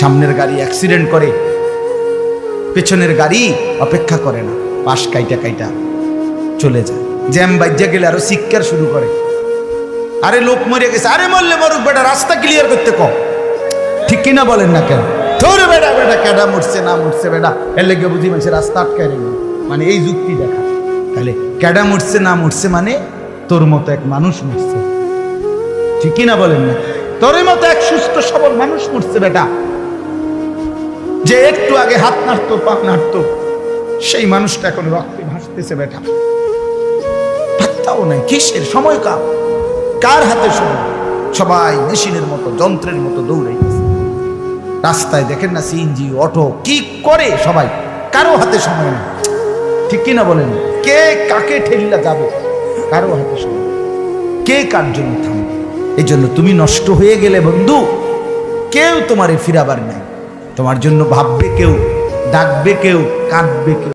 সামনের গাড়ি অ্যাক্সিডেন্ট করে, পেছনের গাড়ি অপেক্ষা করে না, পাশ কাইটা কাইটা চলে যায়। জ্যাম বাজ্যা গেলে আরো চিৎকার শুরু করে, আরে লোক মরে গেছে, আরে মরলে মরুক বেটা, রাস্তা ক্লিয়ার করতে কম। ঠিক কিনা বলেন না কেন? ধরে বেটা বেটা কেডা মরছে না মরছে বেটা, এর লেগে বুঝি মানুষের রাস্তা আটকায় রেখে, মানে এই যুক্তি দেখা। তাহলে কেডা মরছে না মরছে মানে তোর মতো এক মানুষ মরছে। ঠিক কিনা বলেন না? তোর মতো এক সুস্থ সবল মানুষ মরছে বেটা, যে একটু আগে হাত নাড়তো পা নাড়তো, সেই মানুষটা এখন রক্তে ভাসতেছে বেটা। পাত্তাও নাই, কিসের সময় কার হাতে সময়? সবাই মেশিনের মতো যন্ত্রের মতো দৌড়াইতেছে। রাস্তায় দেখেন না সিএনজি অটো কি করে সবাই, কারো হাতে সময় নেই। ঠিক কিনা বলেন? কে কাকে ঠেলিলা যাবে, কারো হাতে সময়, কে কার জন্য থামবে। এই জন্য তুমি নষ্ট হয়ে গেলে বন্ধু, কেউ তোমারে ফিরাবার নাই। তোমার জন্য ভাববে কেউ, ডাকবে কেউ, কাঁদবে কেউ।